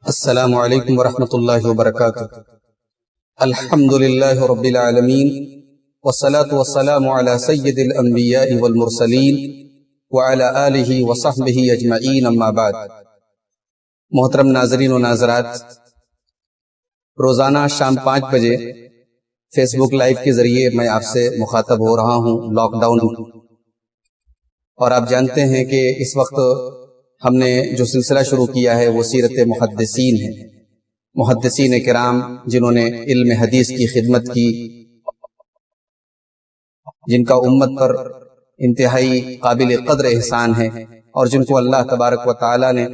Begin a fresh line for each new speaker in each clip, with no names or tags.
السلام علیکم ورحمۃ اللہ وبرکاتہ۔ الحمد للہ رب العالمین والصلاة والسلام علی سید الانبیاء والمرسلین وعلی آلہ وصحبہ اجمعین، اما بعد۔ محترم ناظرین و ناظرات، روزانہ شام 5 بجے فیس بک لائیو کے ذریعے میں آپ سے مخاطب ہو رہا ہوں لاک ڈاؤن، اور آپ جانتے ہیں کہ اس وقت ہم نے جو سلسلہ شروع کیا ہے وہ سیرت محدثین ہے، محدثین کرام جنہوں نے علم حدیث کی خدمت کی، جن کا امت پر انتہائی قابل قدر احسان ہے، اور جن کو اللہ تبارک و تعالی نے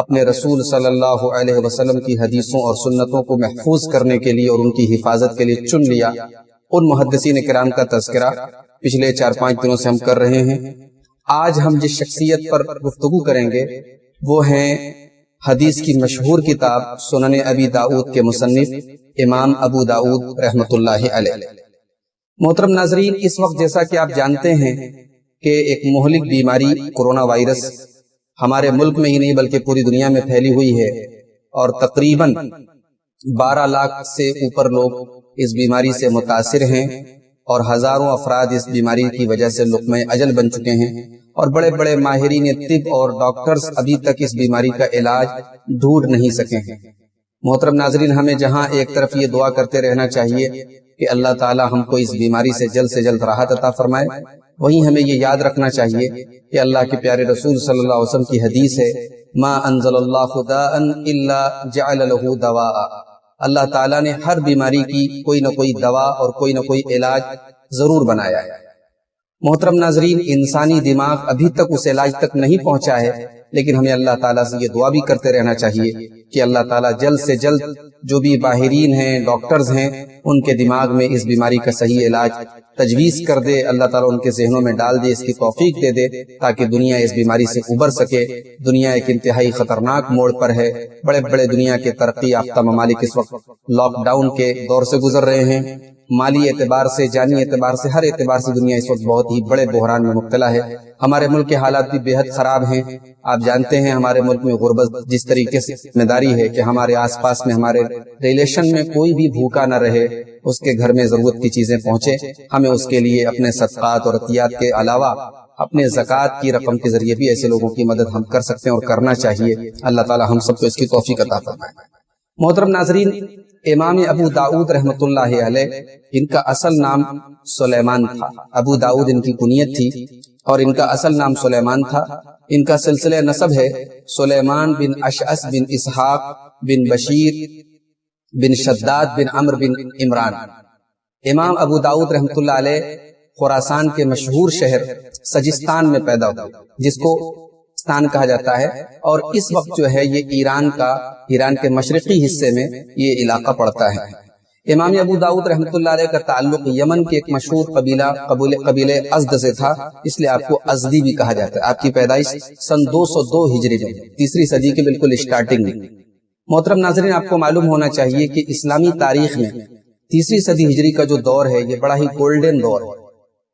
اپنے رسول صلی اللہ علیہ وسلم کی حدیثوں اور سنتوں کو محفوظ کرنے کے لیے اور ان کی حفاظت کے لیے چن لیا۔ ان محدثین کرام کا تذکرہ پچھلے 4-5 دنوں سے ہم کر رہے ہیں۔ آج ہم جس شخصیت پر گفتگو کریں گے وہ ہیں حدیث کی مشہور کتاب سنن ابی داؤد کے مصنف امام ابو داؤد رحمۃ اللہ علیہ۔ محترم ناظرین، اس وقت جیسا کہ آپ جانتے ہیں کہ ایک مہلک بیماری کرونا وائرس ہمارے ملک میں ہی نہیں بلکہ پوری دنیا میں پھیلی ہوئی ہے، اور تقریباً 12 لاکھ سے اوپر لوگ اس بیماری سے متاثر ہیں، اور ہزاروں افراد اس بیماری کی وجہ سے لقمہ اجل بن چکے ہیں، اور بڑے بڑے ماہرین طب اور ڈاکٹرز ابھی تک اس بیماری کا علاج ڈھونڈ نہیں سکے ہیں۔ محترم ناظرین، ہمیں جہاں ایک طرف یہ دعا کرتے رہنا چاہیے کہ اللہ تعالی ہم کو اس بیماری سے جلد راحت عطا فرمائے، وہیں ہمیں یہ یاد رکھنا چاہیے کہ اللہ کے پیارے رسول صلی اللہ علیہ وسلم کی حدیث ہے، ما انزل اللہ داء الا جعل له دواء۔ اللہ تعالیٰ نے ہر بیماری کی کوئی نہ کوئی دوا اور کوئی نہ کوئی علاج ضرور بنایا ہے۔ محترم ناظرین، انسانی دماغ ابھی تک اس علاج تک نہیں پہنچا ہے، لیکن ہمیں اللہ تعالیٰ سے یہ دعا بھی کرتے رہنا چاہیے کہ اللہ تعالیٰ جلد سے جلد جو بھی ماہرین ہیں، ڈاکٹرز ہیں، ان کے دماغ میں اس بیماری کا صحیح علاج تجویز کر دے، اللہ تعالیٰ ان کے ذہنوں میں ڈال دے، اس کی توفیق دے دے تاکہ دنیا اس بیماری سے ابھر سکے۔ دنیا ایک انتہائی خطرناک موڑ پر ہے، بڑے بڑے دنیا کے ترقی یافتہ ممالک اس وقت لاک ڈاؤن کے دور سے گزر رہے ہیں۔ مالی اعتبار سے، جانی اعتبار سے، ہر اعتبار سے دنیا اس وقت بہت ہی بڑے بحران میں مبتلا ہے۔ ہمارے ملک کے حالات بھی بے حد خراب ہیں۔ آپ جانتے ہیں ہمارے ملک میں غربت جس طریقے سے ذمہ داری ہے کہ ہمارے آس پاس میں، ہمارے ریلیشن میں کوئی بھی بھوکا نہ رہے، اس کے گھر میں ضرورت کی چیزیں پہنچے، ہمیں اس کے لیے اپنے صدقات اور عطیات کے علاوہ اپنے زکوٰۃ کی رقم کے ذریعے بھی ایسے لوگوں کی مدد ہم کر سکتے ہیں اور کرنا چاہیے۔ اللہ تعالی ہم سب کو اس کی توفیق عطا فرمائے۔ محترم ناظرین، امام ابو داؤد رحمۃ اللہ علیہ، ان کا اصل نام سلیمان تھا۔ ابو داؤد ان کی کنیت تھی اور ان کا اصل نام سلیمان تھا۔ ان کا سلسلہ نسب ہے سلیمان بن اشعث بن اسحاق بن بشیر بن شداد بن عمرو بن عمران۔ امام ابو داؤد رحمۃ اللہ علیہ خراسان کے مشہور شہر سجستان میں پیدا ہوئے، جس کو سجستان کہا جاتا ہے، اور اس وقت جو ہے یہ ایران کے مشرقی حصے میں یہ علاقہ پڑتا ہے۔ امام ابو داؤد رحمۃ اللہ علیہ کا تعلق یمن کے ایک مشہور قبیلے ازد سے تھا، اس لیے آپ کو ازدی بھی کہا جاتا ہے۔ آپ کی پیدائش سن 202 ہجری میں، 3ری صدی کے بالکل اسٹارٹنگ میں۔ محترم ناظرین، آپ کو معلوم ہونا چاہیے کہ اسلامی تاریخ میں 3ری صدی ہجری کا جو دور ہے یہ بڑا ہی گولڈن دور ہے،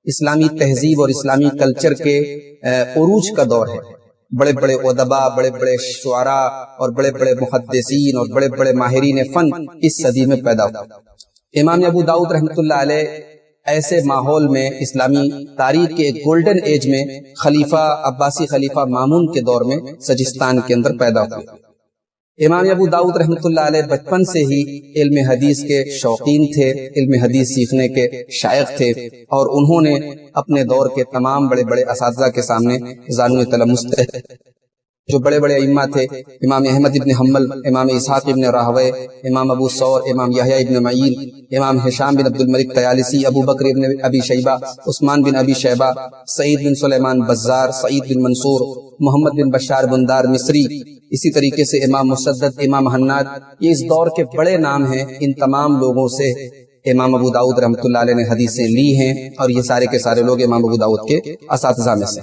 اسلامی تہذیب اور اسلامی کلچر کے عروج کا دور ہے۔ بڑے بڑے ادباء، بڑے بڑے شعراء اور بڑے بڑے محدثین اور بڑے بڑے ماہرین فن اس صدی میں پیدا ہوئے۔ امام ابو داؤد رحمۃ اللہ علیہ ایسے ماحول میں اسلامی تاریخ کے ایک گولڈن ایج میں خلیفہ عباسی خلیفہ مامون کے دور میں سجستان کے اندر پیدا ہوئے۔ امام ابو داؤد رحمۃ اللہ علیہ بچپن سے ہی علم حدیث کے شوقین تھے، علم حدیث سیکھنے کے شائق تھے، اور انہوں نے اپنے دور کے تمام بڑے بڑے اساتذہ کے سامنے زانو تلمس جو بڑے بڑے ائمہ تھے، امام احمد ابن حنبل، امام اسحاق ابن راہوے، امام ابو ثور، امام یحییٰ ابن معین، امام ہشام بن عبد الملک طیالسی، ابو بکر ابن ابی شیبہ، عثمان بن ابی شیبہ، سعید بن سلیمان بزار، سعید بن منصور، محمد بن بشار بندار مصری، اسی طریقے سے امام مسدد، امام حناد، یہ اس دور کے بڑے نام ہیں۔ ان تمام لوگوں سے امام ابو داؤد رحمۃ اللہ علیہ نے حدیثیں لی ہیں، اور یہ سارے کے سارے لوگ امام ابو داؤد کے اساتذہ میں سے۔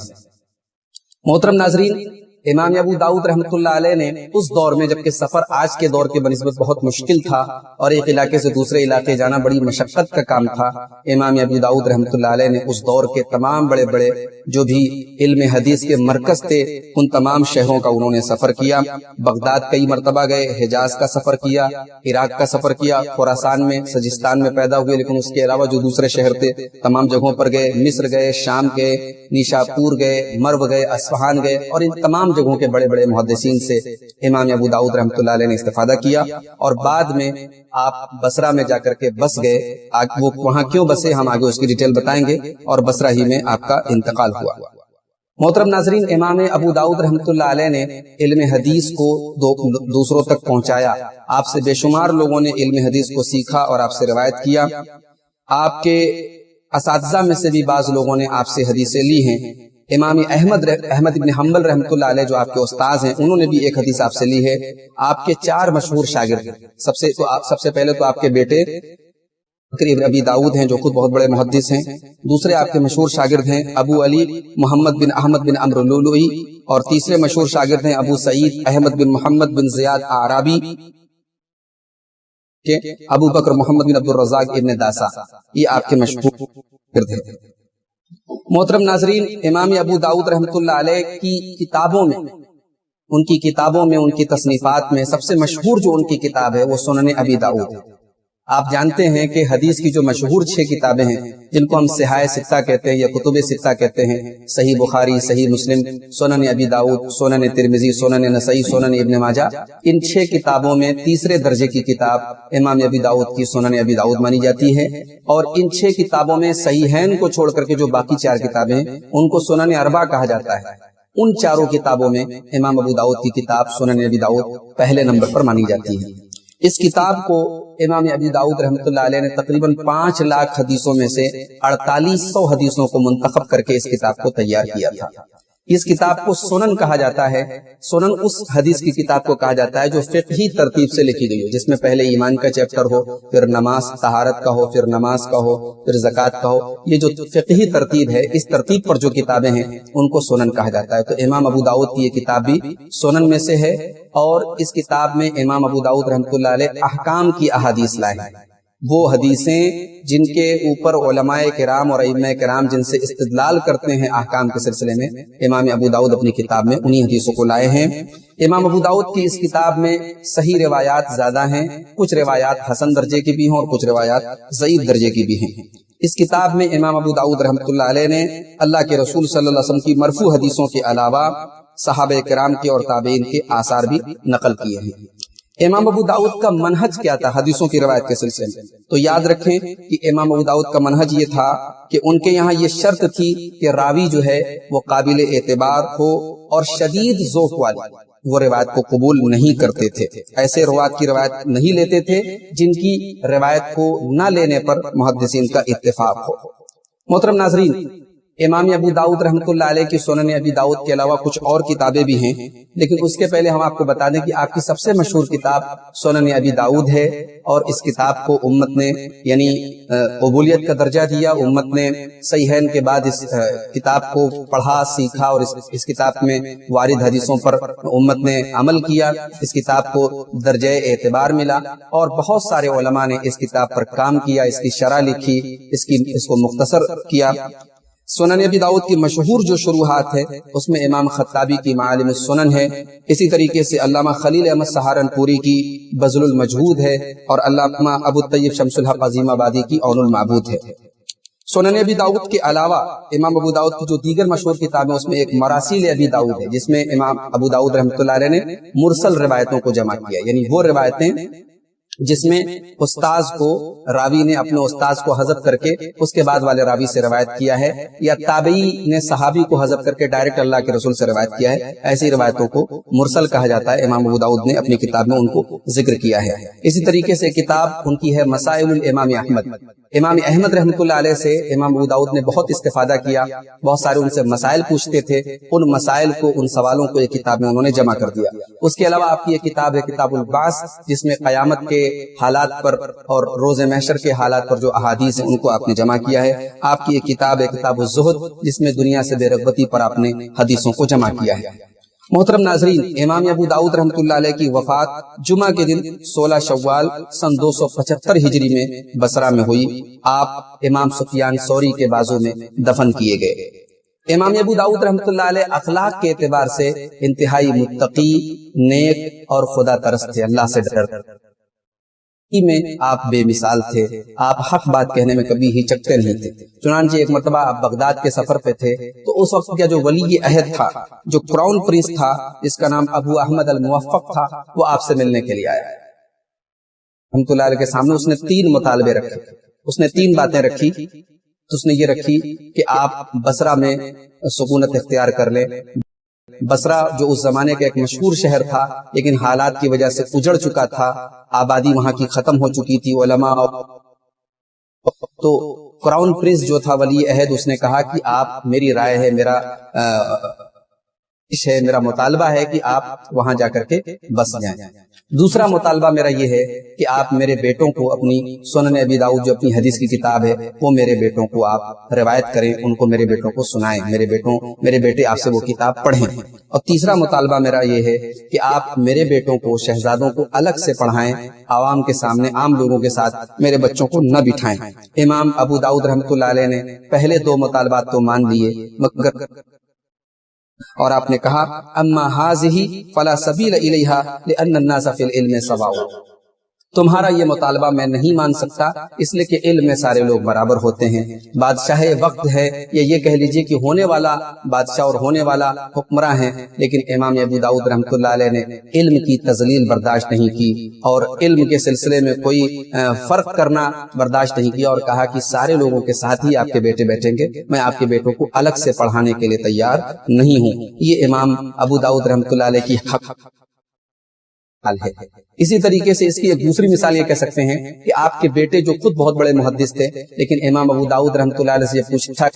محترم ناظرین، इमाम अबू दाऊद रहमतुल्लाह अलैह ने उस दौर में, जबकि सफर आज के दौर के बनिस्बत बहुत मुश्किल था और एक इलाके से दूसरे इलाके जाना बड़ी मशक्कत का काम था, इमाम अबू दाऊद रहमतुल्लाह अलैह ने उस दौर के तमाम बड़े बड़े जो भी इल्म हदीस के मरकज थे उन तमाम शहरों का उन्होंने सफर किया। बगदाद कई मरतबा गए, हिजाज का सफर किया, इराक का सफर किया, खुरासान में सजिस्तान में पैदा हुए लेकिन उसके अलावा जो दूसरे शहर थे तमाम जगहों पर गए, मिस्र गए, शाम गए, निशापुर गए, मर्व गए, अस्फहान गए और इन तमाम जगहों के बड़े बड़े मुहद्दिसीन से इमाम अबू दाऊद रहमतुल्लाह अलैह ने इस्तिफादा किया। और बाद में आप बसरा में जाकर के बस गए। वो वहां क्यों बसे हम आगे उसकी डिटेल बताएंगे और बसरा ही में आपका इंतकाल हुआ। मोहतरम नाजरीन, इमाम अबू दाऊद रहमतुल्लाह अलैह ने इल्म हदीस को दूसरों तक पहुंचाया। आपसे बेशुमार लोगों ने इल्म हदीस को सीखा और आपसे रिवायत किया। आपके असातिज़ा में से भी बाज लोगों ने आपसे हदीसें ली हैं। इमाम अहमद इब्न हम्बल रहमतुल्लाह अलैह जो आपके उस्ताद हैं उन्होंने भी एक हदीस आपसे ली है। आपके 4 मशहूर शागिर्द, सबसे पहले तो आपके बेटे इब्न अबी दाऊद हैं जो खुद बहुत बड़े मुहद्दिस हैं। दूसरे आपके मशहूर शागिर्द हैं अबू अली मोहम्मद बिन अहमद बिन अम्र लुलुई और तीसरे मशहूर शागिर्द हैं अबू सईद अहमद बिन मोहम्मद बिन ज़ियाद आराबी के अबू बकर मोहम्मद बिन अब्दुल रज़ाक इब्न दासा, ये आपके मशहूर शागिर्द हैं। मोहतरम नाजरीन, इमाम अबू दाऊद रहमतुल्लाह अलैह की किताबों में, उनकी तसनीफात में सबसे मशहूर जो उनकी किताब है वो सुनन अबी दाऊद है। आप जानते हैं कि हदीस की जो मशहूर 6 किताबें हैं जिनको हम सिहाए सित्ता कहते हैं या कुतुबे सित्ता कहते हैं, सही बुखारी, सही मुस्लिम, सुनन अबी दाऊद, सुनन तिरमिजी, सुनन नसई, सुनन इब्न माजा, इन 6 किताबों में तीसरे दर्जे की किताब इमाम अबी दाऊद की सुनन अबी दाऊद मानी जाती है। और इन 6 किताबों में सहीहैन को छोड़ करके जो बाकी 4 किताबें हैं उनको सुनन अरबा कहा जाता है। उन चारों किताबों में इमाम अबू दाऊद की किताब सुनन अबी दाऊद पहले नंबर पर मानी जाती है। इस किताब को इमाम अबी दाऊद रहमतुल्लाह अलैह ने तकरीबन 5 लाख हदीसों में से 4800 हदीसों को मुंतखब करके इस किताब को तैयार किया था। इस किताब को सुनन कहा जाता है। सुनन उस हदीस की किताब को कहा जाता है जो फिक़ही तरतीब से लिखी गई हो, जिसमें पहले ईमान का चैप्टर हो, फिर नमाज तहारत का हो, फिर नमाज का हो, फिर ज़कात का हो। ये जो फिक़ही तरतीब है, इस तरतीब पर जो किताबें हैं उनको सुनन कहा जाता है। तो इमाम अबू दाऊद की ये किताब भी सुनन में से है। और इस किताब में इमाम अबू दाऊद रहमतुल्लाह अलैह अहकाम की अहादीस लाए हैं, वो हदीसें जिनके ऊपर उलमाए किराम और अइम्मा किराम जिनसे इस्तिदलाल करते हैं अहकाम के सिलसिले में, इमाम अबू दाऊद अपनी किताब में उन्हीं हदीसों को लाए हैं। इमाम अबू दाऊद की इस किताब में सही रिवायात ज्यादा हैं, कुछ रिवायात हसन दर्जे की भी हैं और कुछ रिवायात ज़ईफ दर्जे की भी हैं। इस किताब में इमाम अबू दाऊद रहमतुल्लाह अलैह ने अल्लाह के रसूल सल्लल्लाहु अलैहि वसल्लम की मरफू हदीसों के अलावा सहाबे किराम के और ताबईन के आसार भी नकल किए हैं। इमाम अबू दाऊद का मनहज क्या था हदीसों की रवायत के सिलसिले में? तो याद रखें कि इमाम अबू दाऊद का मनहज ये था कि उनके यहाँ ये शर्त थी कि रावी जो है वो काबिल एतबार हो और शदीद ज़ौक़ वाली, वो रिवायत को कबूल नहीं करते थे। ऐसे रुवात की रिवायत नहीं लेते थे जिनकी रिवायत को न लेने पर मुहद्दिसीन का इत्तेफाक हो। मोहतरम नाजरीन, इमाम अबू दाऊद रहमतुल्लाह अलैह की सुनन अबी दाऊद के अलावा कुछ और किताबें भी हैं, लेकिन उसके पहले हम आपको बता दें कि आपकी सबसे मशहूर किताब सुनन अबी दाऊद है। और इस किताब को उम्मत ने यानी कबूलियत का दर्जा दिया। उम्मत ने सहीहैन के बाद इस किताब को पढ़ा, सीखा और इस किताब में वारिद हदीसों पर उम्मत ने अमल किया। इस किताब को दर्जे एतबार मिला और बहुत सारे उलमा ने इस किताब पर काम किया, इसकी शरह लिखी, इसको मुख्तसर किया। सुनन अबी दाऊद की मशहूर जो शुरुआत है उसमें इमाम खत्ताबी की मालिम सुनन है। इसी तरीके से अल्लामा खलील अहमद सहारनपुरी की बज़लुल मजहूद है और अल्लामा अबू तय्यब शमसुल हक अज़ीमाबादी की औनुल माबूद है। सुनन अबी दाऊद के अलावा इमाम अबू दाऊद की जो दीगर मशहूर किताबें उसमें एक मरासिल अबी दाऊद है, जिसमें इमाम अबू दाऊद रहमतुल्लाह अलैह ने मुरसल रिवायतों को जमा किया, यानी वो रिवायतें जिसमें उस्ताज को रावी ने अपने उस्ताज को हज़फ करके उसके बाद वाले रावी से रिवायत किया है, या ताबई ने सहाबी को हज़फ करके डायरेक्ट अल्लाह के रसूल से रिवायत किया है। ऐसी रिवायतों को मुरसल कहा जाता है। इमाम अबू दाऊद ने अपनी किताब में उनको जिक्र किया है। इसी तरीके से किताब उनकी है मसाइलुल इमाम अहमद। इमाम अहमद रहमतुल्लाह अलैह से इमाम अबू दाऊद ने बहुत इस्तिफादा किया, बहुत सारे उनसे मसाइल पूछते थे। उन मसाइल को, उन सवालों को एक किताब में उन्होंने जमा कर दिया। उसके अलावा आपकी एक किताब है किताबुल बास, जिसमें क़यामत के हालात पर और रोज़े महशर के हालात पर जो अहादीस हैं उनको आपने जमा किया है। आपकी एक किताब है किताबुल ज़ुहद, जिसमें दुनिया से बेरग़बती पर आपने हदीसों को जमा किया है। मोहतरम नाजरीन, इमाम अबू दाऊद रहमतुल्लाह अलैह की वफात जुमा के दिन 16 शव्वाल सन 275 हिजरी में बसरा में हुई। आप इमाम सुफियान सौरी के बाजू में दफन किए गए। इमाम अबू दाऊद रहमतुल्लाह अलैह अखलाक के एतबार से इंतहाई मुत्तकी, नेक और खुदा तरस थे, अल्लाह से डरते में आप बेमिसाल थे। आप हक बात कहने में कभी हिचकते नहीं थे। चुनांचे एक मर्तबा आप बगदाद के सफर पे थे तो उस वक्त का जो वली अहद था, जो क्राउन प्रिंस था, जिसका नाम अबू अहमद अल मुवफ़्फ़क़ था, वो आपसे मिलने के लिए आया। रहमतुल्लाह अलैह के सामने उसने 3 मुतालबे रखे, उसने 3 बातें रखी। तो उसने ये रखी कि आप बसरा में सुकूनत इख्तियार कर लें। बसरा जो उस जमाने का एक मशहूर शहर था, लेकिन हालात की वजह से उजड़ चुका था, आबादी वहां की खत्म हो चुकी थी, उलमा। तो क्राउन प्रिंस जो था वली अहद, उसने कहा कि आप, मेरी राय है, मेरा मुतालबा है कि आप वहां जाकर के बस जाएं। दूसरा मुतालबा मेरा ये है कि आप मेरे बेटों को अपनी सुनन अबी दाऊद जो अपनी हदीस की किताब है, वो मेरे बेटों को आप रिवायत करें, उनको मेरे बेटों को सुनाएं, मेरे बेटे आपसे वो किताब पढ़ें। और तीसरा मुतालबा मेरा ये है कि आप मेरे बेटों को, शहजादों को अलग से पढ़ाएं, आवाम के सामने, आम लोगों के साथ मेरे बच्चों को न बिठाएं। इमाम अबू दाऊद रहमतुल्लाह अलैह ने पहले 2 मुतालबात तो मान लिए, मगर और आपने कहा अम्मा हाज़िही फला सबील इलैहा लिअन्न अन्नास फिल इल्म सवाउ, तुम्हारा ये मुतालबा मैं नहीं मान सकता, इसलिए कि इल्म में सारे लोग बराबर होते हैं। बादशाह वक्त है, ये कह लीजिए कि होने वाला बादशाह और होने वाला हुक्मरां है, लेकिन इमाम अबू दाऊद रहमतुल्लाह अलैह ने इल्म की तजलील बर्दाश्त नहीं की और इल्म के सिलसिले में कोई फर्क करना बर्दाश्त नहीं किया, और कहा कि सारे लोगों के साथ ही आपके बेटे बैठेंगे, मैं आपके बेटों को अलग से पढ़ाने के लिए तैयार नहीं हूँ। ये इमाम अबू दाऊद रहमतुल्लाह अलैह की हक है। इसी तरीके से इसकी एक दूसरी मिसाल ये कह सकते हैं कि आपके बेटे जो खुद बहुत बड़े मुहद्दिस थे, लेकिन इमाम अबू दाऊद रहमतुल्लाह अलैह से पूछा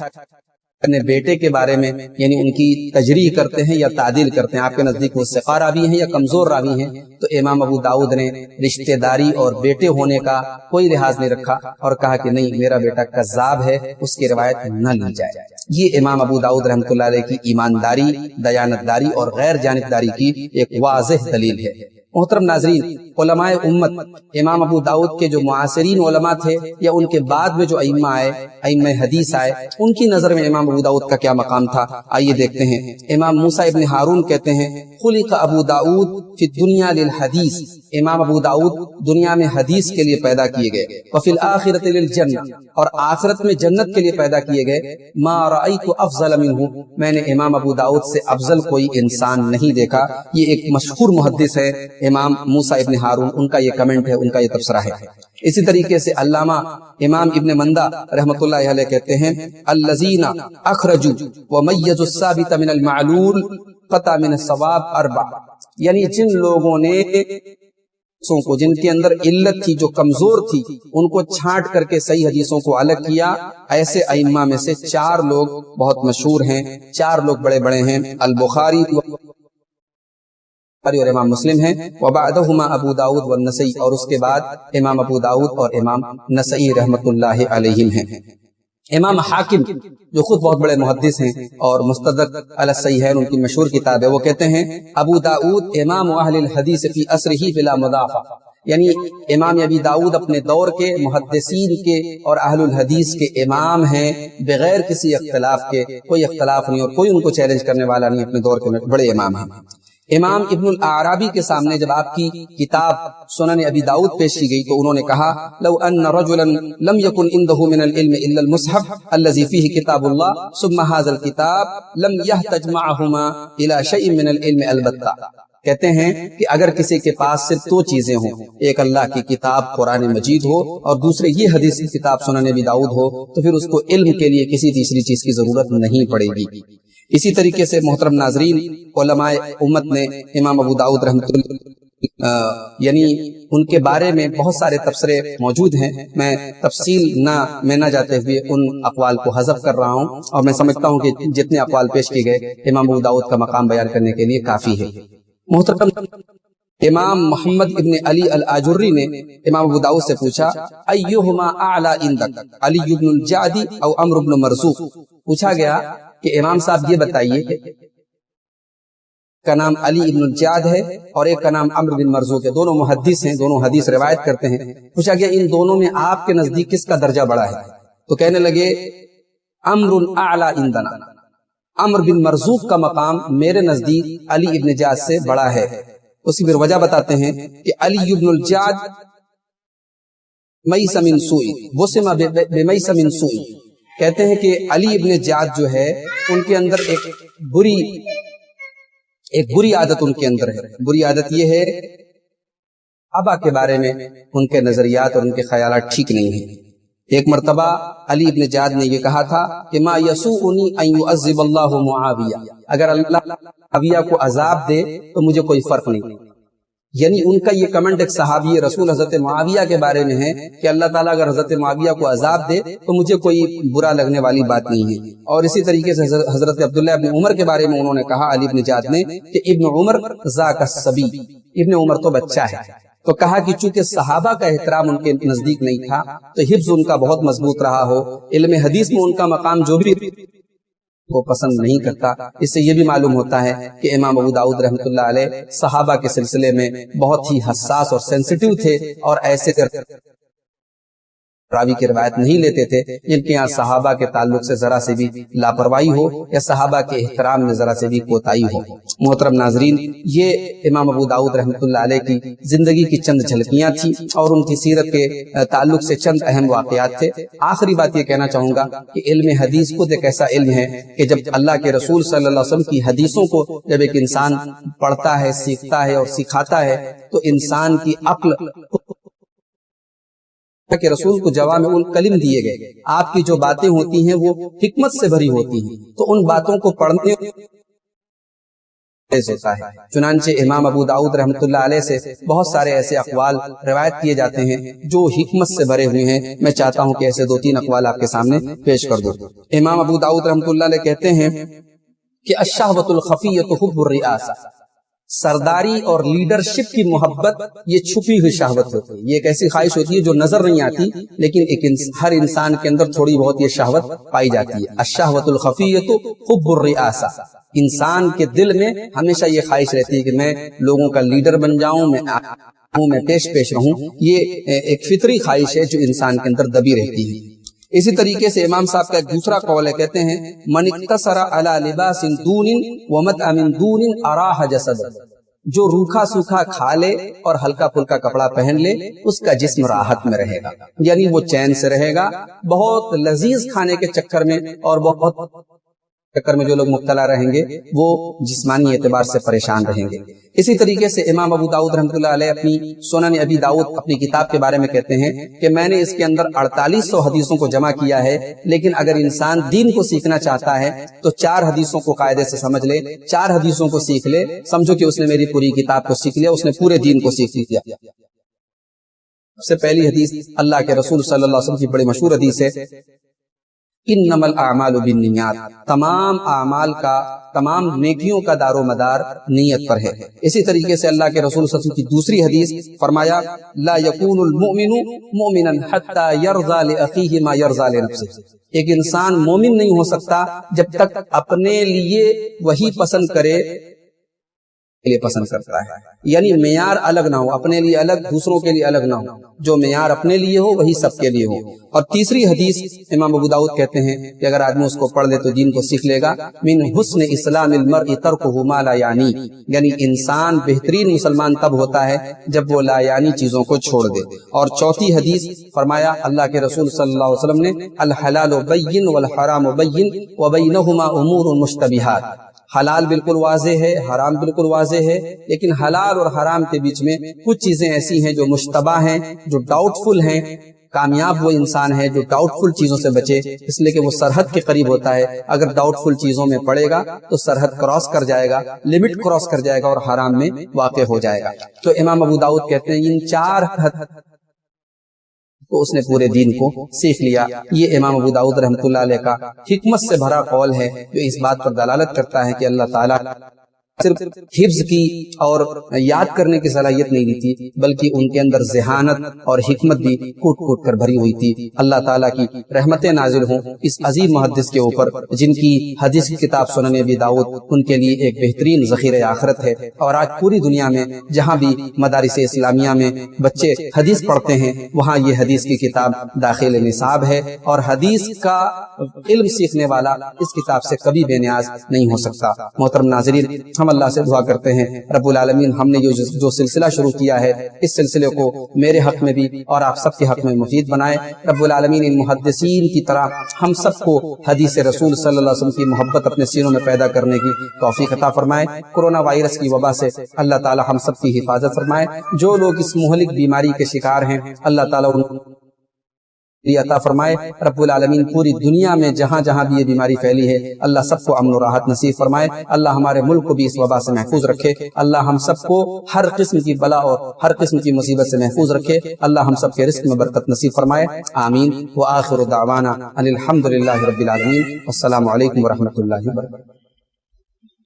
अपने बेटे के बारे में, यानी उनकी तजरीह करते हैं या तादील करते हैं, आपके नजदीक वो सिक़ा रावी हैं या कमजोर रावी हैं, तो इमाम अबू दाऊद ने रिश्तेदारी और बेटे होने का कोई लिहाज नहीं रखा और कहा कि नहीं, मेरा बेटा कज़्ज़ाब है, उसकी रिवायत न ली जाए। ये इमाम अबू दाऊद रहमतुल्लाह अलैह की ईमानदारी, दयानतदारी और गैर जानिबदारी की एक वाज़ेह दलील है। मोहतरम नाज़रीन, उलमाए उम्मत इमाम अबू दाऊद के जो मुआसिरीन उलमा थे या उनके बाद में जो अइम्मा आए, अइम्मा हदीस आए, उनकी नजर में इमाम अबू दाऊद का क्या मकाम था, आइए देखते हैं। इमाम मूसा इब्न हारून कहते हैं खुलिक़ अबू दाऊद फी दुनिया लिल हदीस, इमाम अबू दाऊद दुनिया में हदीस के लिए पैदा किए गए, व फिल आखिरत लिल जन्नह, और आखिरत में जन्नत के लिए पैदा किए गए। मा रअयतु अफज़ल मिन्हु, मैंने इमाम अबू दाऊद से अफजल कोई इंसान नहीं देखा। ये एक मशहूर मुहद्दिस है इमाम मूसा इब्न हारून, उनका ये कमेंट है, उनका ये तबसरा है। इसी तरीके से अल्लामा इमाम इब्न मंदा रहमतुल्लाह अलैह कहते हैं अल्लज़ीना अखरजू व मय्यज़ु साबित मिनल मालूल क़ता मिन सवाब अर्बा, यानी जिन लोगों ने को, जिनके अंदर इल्लत थी, जो कमजोर थी, उनको छांट करके सही हदीसों को अलग किया, ऐसे अइम्मा में से 4 लोग बहुत मशहूर हैं, 4 लोग बड़े बड़े हैं, अल बुखारी और इमाम मुस्लिम हैं, वबादहुमा अबू दाऊद व नसई, और उसके बाद इमाम अबू दाऊद और इमाम नसई रहमतुल्लाहि अलैहिम हैं। इमाम हाकिम जो खुद बहुत बड़े मुहद्दिस हैं और मुस्तदरक अला सहीहैन उनकी मशहूर किताब है, वो कहते हैं अबू दाऊद इमाम अहलिल हदीस फी असरिही बिला मुदाफा, यानी इमाम अबी दाऊद अपने दौर के मुहद्दिसीन के और अहलुल हदीस के इमाम हैं, बगैर किसी इख्तिलाफ के, कोई इख्तिलाफ नहीं और कोई उनको चैलेंज करने वाला नहीं, अपने दौर के बड़े इमाम हैं। इमाम इब्नुल आराबी के सामने जब आपकी किताब सुनन अबी दाऊद पेश की गई तो उन्होंने कहा लौ अन्न रजुलन लम यकुन इंदहु मिनल इल्म इल्लल मुसहफ अल्लज़ी फीही किताबुल्लाह सुम्मा हाज़ल किताब लम यहतज मअहुमा इला शैइन मिनल इल्म अलबत्ता, कहते हैं कि अगर किसी के पास सिर्फ 2 चीजें हों, एक अल्लाह की किताब कुरान मजीद हो और दूसरे ये हदीस की किताब सुनन अबी दाऊद हो, तो फिर उसको इल्म के लिए किसी तीसरी चीज की जरूरत नहीं पड़ेगी। इसी तरीके से मोहतरम नाजरीन, उलमाए उम्मत ने इमाम अबू दाऊद रहमतुल्लाह यानी उनके बारे में बहुत सारे तबसरे मौजूद हैं, मैं तफसील में न जाते हुए उन अक़वाल को हज़फ कर रहा हूँ और मैं समझता हूँ कि जितने अक़वाल पेश किए गए इमाम अबू दाऊद का मकाम बयान करने के लिए काफी है। मोहतरम इमाम मोहम्मद इब्न अली अल आजुर्री ने इमाम अबू दाऊद से पूछा अय्युहुमा आला इंदक, अली इब्नुल जादी और अम्र इब्न मरज़ूक। पूछा गया कि इमाम साहब ये बताइए کا نام علی ابن الجعد ہے اور ایک کا نام عمرو بن مرزوق ہے، دونوں محدث ہیں، دونوں حدیث روایت کرتے ہیں۔ پوچھا گیا ان دونوں میں آپ کے نزدیک کس کا درجہ بڑا ہے؟ تو کہنے لگے عمرو اعلی عندنا، عمرو بن مرزوق کا مقام میرے نزدیک علی ابن جعد سے بڑا ہے۔ اسی پھر وجہ بتاتے ہیں کہ علی ابن الجعد میس من سوء وسم بمیس من سوء، کہتے ہیں کہ علی ابن جعد جو ہے ان کے اندر ایک بری عادت ان کے اندر ہے۔ بری عادت یہ ہے ابا کے بارے میں ان کے نظریات اور ان کے خیالات ٹھیک نہیں ہیں۔ ایک مرتبہ علی ابن جعد نے یہ کہا تھا کہ ما یسوءنی ان یعذب اللہ معاویہ، اگر اللہ معاویہ کو عذاب دے تو مجھے کوئی فرق نہیں۔ یعنی ان کا یہ کمنٹ ایک صحابی رسول حضرت معاویہ کے بارے میں ہے کہ اللہ تعالیٰ اگر حضرت معاویہ کو عذاب دے تو مجھے کوئی برا لگنے والی بات نہیں ہے۔ اور اسی طریقے سے حضرت عبداللہ ابن عمر کے بارے میں انہوں نے کہا علی ابن جعد نے کہ ابن عمر ذاک الصبی، ابن عمر تو بچہ ہے۔ تو کہا کہ چونکہ صحابہ کا احترام ان کے نزدیک نہیں تھا تو حفظ ان کا بہت مضبوط رہا ہو، علم حدیث میں ان کا مقام جو بھی کو پسند نہیں کرتا۔ اس سے یہ بھی معلوم ہوتا ہے کہ امام ابو داؤد رحمۃ اللہ علیہ صحابہ کے سلسلے میں بہت ہی حساس اور سینسیٹیو تھے، اور ایسے راوی کی روایت نہیں لیتے تھے جن کے یہاں صحابہ کے تعلق سے ذرا سے بھی لاپرواہی ہو یا صحابہ کے احترام میں ذرا سے بھی کوتاہی ہو۔ محترم ناظرین، یہ امام ابو داؤد رحمۃ اللہ علیہ کی زندگی کی چند جھلکیاں تھیں اور ان کی سیرت کے تعلق سے چند اہم واقعات تھے۔ آخری بات یہ کہنا چاہوں گا کہ علم حدیث خود ایک ایسا علم ہے کہ جب اللہ کے رسول صلی اللہ علیہ وسلم کی حدیثوں کو جب ایک انسان پڑھتا ہے، سیکھتا ہے اور سکھاتا ہے تو انسان کی عقل کہ رسول کو جوامع الکلم دیے گئے، آپ کی جو باتیں ہوتی ہیں وہ حکمت سے بھری ہوتی ہیں، تو ان باتوں کو پڑھنے ہوتا ہے۔ چنانچہ امام ابو داؤد رحمۃ اللہ علیہ سے بہت سارے ایسے اقوال روایت کیے جاتے ہیں جو حکمت سے بھرے ہوئے ہیں۔ میں چاہتا ہوں کہ ایسے 2-3 اقوال آپ کے سامنے پیش کر دوں۔ امام ابو داؤد رحمۃ اللہ علیہ کہتے ہیں کہ الشہوۃ الخفیۃ حب الرئاسہ، سرداری اور لیڈرشپ کی محبت یہ چھپی ہوئی شہوت ہوتی ہے۔ یہ ایک ایسی خواہش ہوتی ہے جو نظر نہیں آتی لیکن ہر انسان کے اندر تھوڑی بہت یہ شہوت پائی جاتی ہے۔ الشہوۃ الخفیۃ حب الرئاسہ، انسان کے دل میں ہمیشہ یہ خواہش رہتی ہے کہ میں لوگوں کا لیڈر بن جاؤں، میں پیش رہوں۔ یہ ایک فطری خواہش ہے جو انسان کے اندر دبی رہتی ہے۔ اسی طریقے سے امام صاحب کا ایک دوسرا قول ہے، کہتے ہیں من اقتصر علی لباس دون ومطعم دون اراح جسد، جو روکھا سوکھا کھا لے اور ہلکا پھلکا کپڑا پہن لے اس کا جسم راحت میں رہے گا، یعنی وہ چین سے رہے گا۔ بہت لذیذ کھانے کے چکر میں اور بہت چکر میں جو لوگ مبتلا رہیں گے وہ جسمانی اعتبار سے پریشان رہیں گے۔ اسی طریقے سے امام ابو داؤد رحمۃ اللہ علیہ اپنی سنن ابی داؤد اپنی کتاب کے بارے میں کہتے ہیں کہ میں نے اس کے اندر 4800 حدیثوں کو جمع کیا ہے، لیکن اگر انسان دین کو سیکھنا چاہتا ہے تو 4 حدیثوں کو قاعدے سے سمجھ لے، 4 حدیثوں کو سیکھ لے، سمجھو کہ اس نے میری پوری کتاب کو سیکھ لیا، اس نے پورے دین کو سیکھ لیا۔ سب سے پہلی حدیث اللہ کے رسول صلی اللہ علیہ وسلم کی بڑی مشہور حدیث ہے، انما الاعمال بالنیات، تمام اعمال کا، تمام نیکیوں کا دار و مدار نیت پر ہے۔ اسی طریقے سے اللہ کے رسول صلی اللہ علیہ وسلم کی دوسری حدیث فرمایا لا یکون المؤمن مؤمنا حتی یرضى لاخیہ ما یرضى لنفسہ، ایک انسان مومن نہیں ہو سکتا جب تک اپنے لیے وہی پسند کرے لیے پسند کرتا ہے، یعنی معیار الگ نہ ہو، اپنے لیے الگ دوسروں کے لیے الگ نہ ہو، جو معیار اپنے لیے ہو وہی سب کے لیے ہو۔ اور تیسری حدیث امام ابو داؤد کہتے ہیں کہ اگر آدمی اس کو پڑھ لے تو دین کو سیکھ لے گا، من حسن اسلام المرء ترکہ ما لا یعنی، یعنی انسان بہترین مسلمان تب ہوتا ہے جب وہ لا یعنی چیزوں کو چھوڑ دے۔ اور چوتھی حدیث فرمایا اللہ کے رسول صلی اللہ علیہ وسلم نے الحلال بین والحرام بین وبینہما امور مشتبہات، حلال بالکل واضح ہے، حرام بالکل واضح ہے، لیکن حلال اور حرام کے بیچ میں کچھ چیزیں ایسی ہیں جو مشتبہ ہیں، جو ڈاؤٹ فل ہیں۔ کامیاب وہ انسان ہے جو ڈاؤٹ فل چیزوں سے بچے، اس لیے کہ وہ سرحد کے قریب ہوتا ہے۔ اگر ڈاؤٹ فل چیزوں میں پڑے گا تو سرحد کراس کر جائے گا، لمٹ کراس کر جائے گا اور حرام میں واقع ہو جائے گا۔ تو امام ابو داؤد کہتے ہیں ان 4 تو اس نے پورے دین کو سیکھ لیا۔ یہ امام ابو داؤد رحمۃ اللہ علیہ کا حکمت سے بھرا قول ہے جو اس بات پر دلالت کرتا ہے کہ اللہ تعالیٰ صرف حفظ کی اور یاد کرنے کی صلاحیت نہیں دی تھی، بلکہ ان کے اندر ذہانت اور حکمت بھی کوٹ کوٹ کر بھری ہوئی تھی۔ اللہ تعالیٰ کی رحمتیں نازل ہوں اس عظیم محدث کے اوپر، جن کی حدیث کی کتاب سنن ابی داؤد ان کے لیے ایک بہترین ذخیرہ آخرت ہے۔ اور آج پوری دنیا میں جہاں بھی مدارس اسلامیہ میں بچے حدیث پڑھتے ہیں، وہاں یہ حدیث کی کتاب داخل نصاب ہے، اور حدیث کا علم سیکھنے والا اس کتاب سے کبھی بے نیاز نہیں ہو سکتا۔ محترم ناظرین، ہم اللہ سے دعا کرتے ہیں رب العالمین ہم نے جو سلسلہ شروع کیا ہے، اس سلسلے کو میرے حق میں بھی اور آپ سب کے حق میں مفید بنائے۔ رب العالمین ان محدثین کی طرح ہم سب کو حدیث رسول صلی اللہ علیہ وسلم کی محبت اپنے سینوں میں پیدا کرنے کی توفیق عطا فرمائے۔ کورونا وائرس کی وبا سے اللہ تعالی ہم سب کی حفاظت فرمائے۔ جو لوگ اس مہلک بیماری کے شکار ہیں، اللہ تعالی عطا فرمائے۔ رب العالمین پوری دنیا میں جہاں جہاں بھی یہ بیماری پھیلی ہے، اللہ سب کو امن و راحت نصیب فرمائے۔ اللہ ہمارے ملک کو بھی اس وبا سے محفوظ رکھے۔ اللہ ہم سب کو ہر قسم کی بلا اور ہر قسم کی مصیبت سے محفوظ رکھے۔ اللہ ہم سب کے رزق میں برکت نصیب فرمائے، آمین۔ وآخر دعوانا ان الحمد للہ رب العالمین۔ السلام علیکم ورحمۃ اللہ وبرکاتہ۔